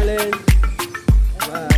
Marilyn. Bye.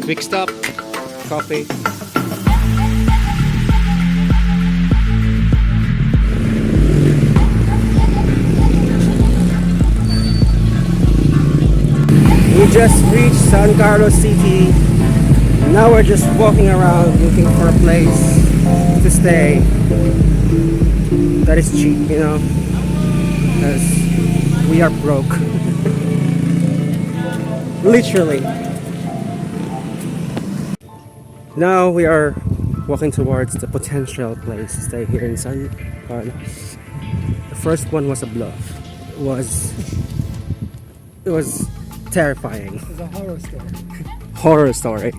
Quick stop, coffee. We just reached San Carlos City. Now we're just walking around looking for a place to stay that is cheap, you know, because we are broke. Literally. Now we are walking towards the potential place to stay here in San Carlos. The first one was a bluff. It was terrifying. It's a horror story. Horror story.